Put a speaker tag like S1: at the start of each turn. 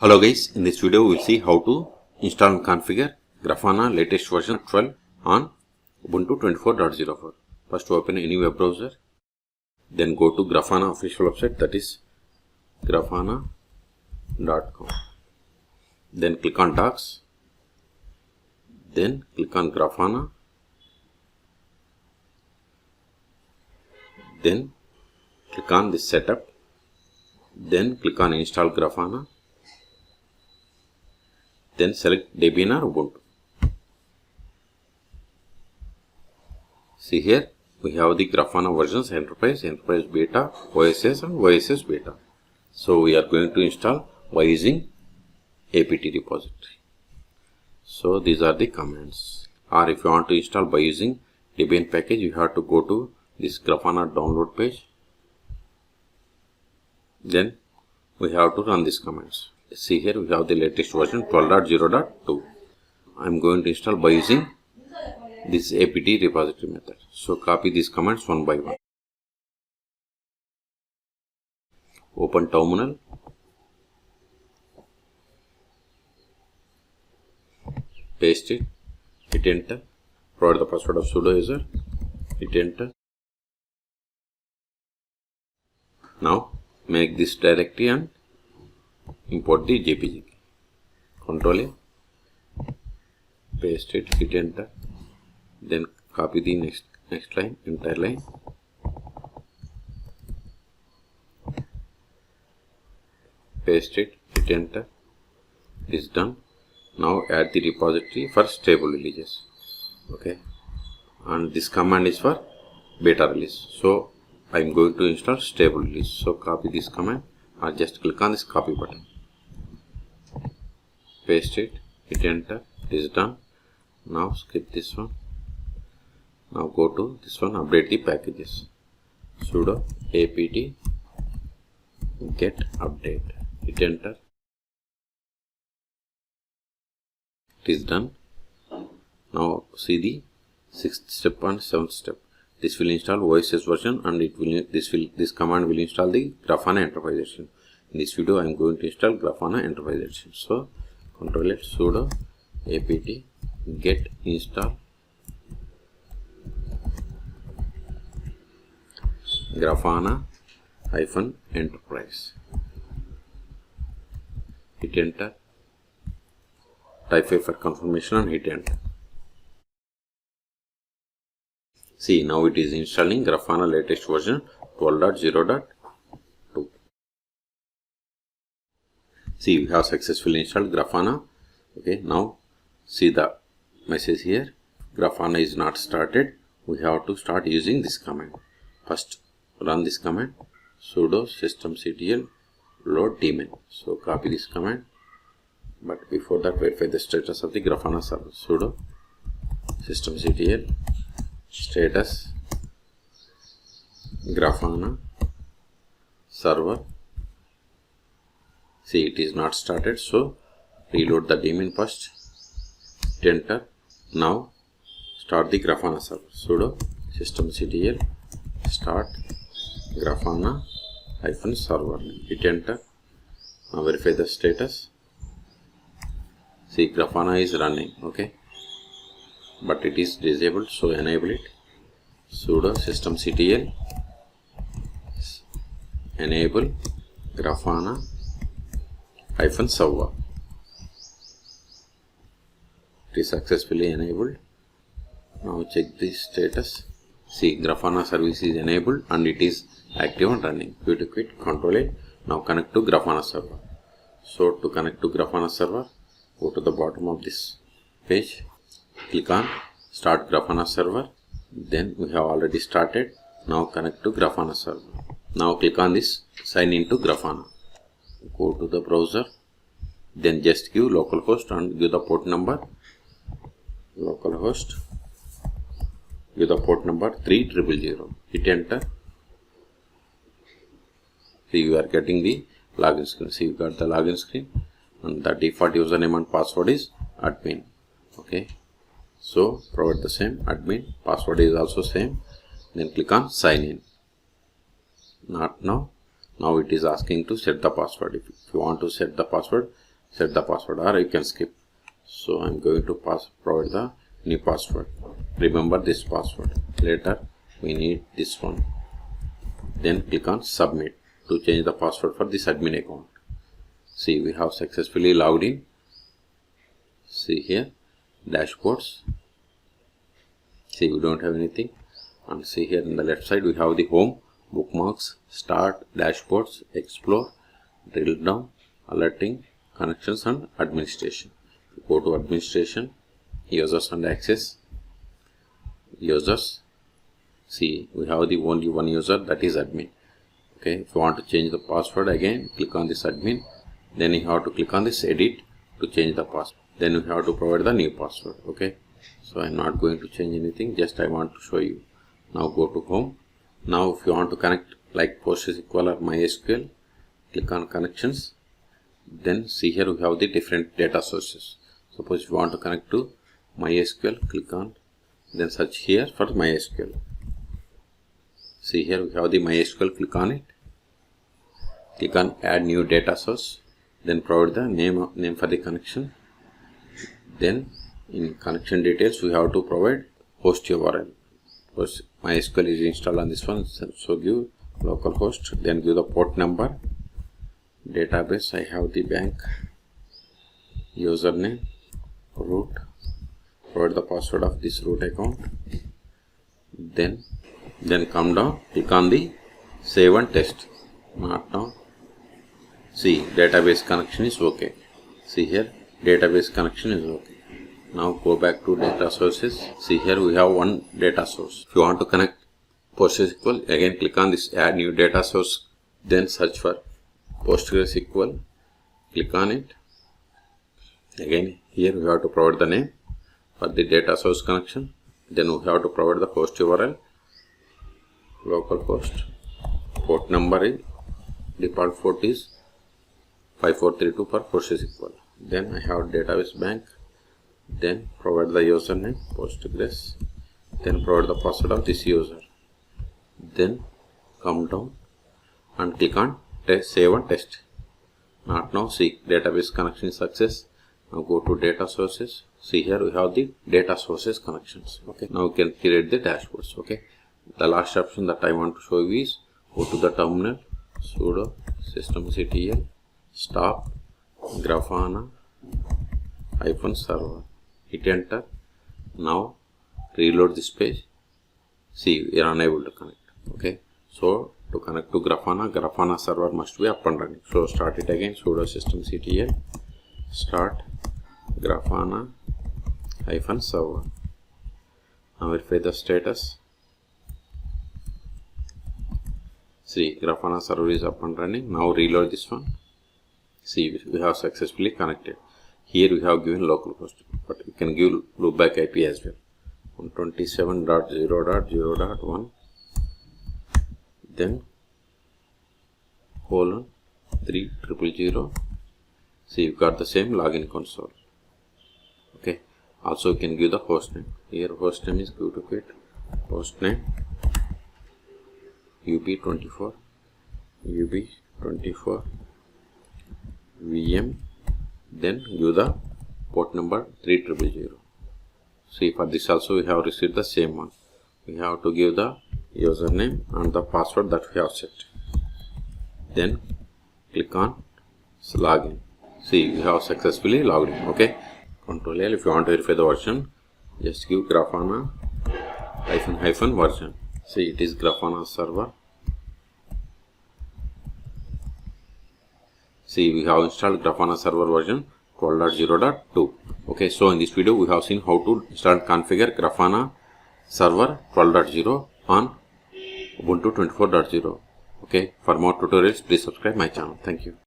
S1: Hello guys, in this video we will see how to install and configure Grafana latest version 12 on Ubuntu 24.04. First open any web browser, then go to Grafana official website, that is grafana.com. Then click on docs, then click on Grafana, then click on this setup, then click on install Grafana. Then select Debian or Ubuntu. See here, we have the Grafana versions Enterprise, Enterprise Beta, OSS and OSS Beta. So we are going to install by using apt repository. So these are the commands. Or if you want to install by using Debian package, you have to go to this Grafana download page. Then we have to run these commands. See here, we have the latest version 12.0.2. I am going to install by using this apt repository method. So copy these commands one by one. Open terminal. Paste it. Hit enter. Provide the password of sudo user. Hit enter. Now make this directory and import the JPG. Control A, paste it, hit enter, then copy the next line, entire line, paste it, hit enter. It is done. Now add the repository for stable releases. Okay, and this command is for beta release. So I am going to install stable release. So copy this command or just click on this copy button. Paste it, hit enter, it is done. Now skip this one. Now go to this one, update the packages. Sudo apt get update, hit enter. It is done. Now see the 6th step and 7th step. This will install OSS version and this command will install the Grafana Enterprise Edition. In this video I am going to install Grafana Enterprise Edition. So control it, sudo apt get install Grafana -enterprise. Hit enter. Type A for confirmation and hit enter. See, now it is installing Grafana latest version 12.0.2. See, we have successfully installed Grafana. Okay, now see the message here. Grafana is not started. We have to start using this command. First, run this command. Sudo systemctl load daemon. So copy this command. But before that, verify the status of the Grafana server. Sudo systemctl status Grafana server. See, it is not started, so reload the daemon first. Hit enter. Now start the Grafana server. Sudo systemctl start Grafana -server. Hit enter. Now verify the status. See, Grafana is running. Okay, but it is disabled, so enable it. Sudo systemctl enable Grafana -server. It is successfully enabled. Now check the status. See, Grafana service is enabled and it is active and running. You to quit, control A. Now connect to Grafana server. So to connect to Grafana server, go to the bottom of this page, click on start Grafana server. Then we have already started. Now connect to Grafana server. Now click on this sign into Grafana. Go to the browser, then just give localhost and give the port number. Localhost, give the port number 3000. Hit enter. See, you are getting the login screen. See, you got the login screen and the default username and password is admin. Okay, so provide the same admin. Password is also same. Then click on sign in. Not now. Now it is asking to set the password. If you want to set the password, set the password, or you can skip. So I'm going to provide the new password. Remember this password. Later we need this one. Then click on submit to change the password for this admin account. See, we have successfully logged in. See here, dashboards. See, we don't have anything. And see here in the left side we have the home, bookmarks, start, dashboards, explore, drill down, alerting, connections, and administration. Go to administration, users and access, users. See, we have the only one user, that is admin. Okay, if you want to change the password, again click on this admin, then you have to click on this edit to change the password, then you have to provide the new password. Okay, so I'm not going to change anything, just I want to show you. Now go to home. Now if you want to connect like PostgreSQL or MySQL, click on connections. Then see here we have the different data sources. Suppose if you want to connect to MySQL, click on, then search here for MySQL. See here we have the MySQL, click on it. Click on add new data source. Then provide the name for the connection. Then in connection details we have to provide host URL. First, MySQL is installed on this one, so give localhost. Then give the port number. Database, I have the bank. Username, root. Provide the password of this root account. Then come down, click on the save and test. Not now. See, database connection is okay. See here, database connection is okay. Now go back to data sources. See here we have one data source. If you want to connect PostgreSQL, again click on this add new data source. Then search for PostgreSQL. Click on it. Again here we have to provide the name for the data source connection. Then we have to provide the host URL. Localhost. Port number is default port is 5432 for PostgreSQL. Then I have database bank. Then provide the username Postgres. Then provide the password of this user. Then come down and click on test, save and test. Not now. See, database connection success. Now go to data sources. See here we have the data sources connections. Okay. Now we can create the dashboards. Okay. The last option that I want to show you is go to the terminal. Sudo systemctl stop Grafana -server. Hit enter. Now reload this page. See, we are unable to connect. Okay, so to connect to Grafana server must be up and running. So start it again. Sudo systemctl start Grafana -server. Now verify the status. See, Grafana server is up and running. Now reload this one. See, we have successfully connected. Here we have given localhost, but we can give loopback IP as well. 127.0.0.1. Then :3000. See, you got the same login console. Okay. Also, you can give the host name. Here, host name is GoToQuit. Host name UB24 VM. Then give the port number 3000. See, for this also we have received the same one. We have to give the username and the password that we have set. Then click on login. See, we have successfully logged in. Okay. Control L. If you want to verify the version, just give Grafana -- version. See, it is Grafana server. See, we have installed Grafana server version 12.0.2. Okay, so in this video we have seen how to install and configure Grafana server 12.0 on Ubuntu 24.0. Okay, for more tutorials please subscribe my channel. Thank you.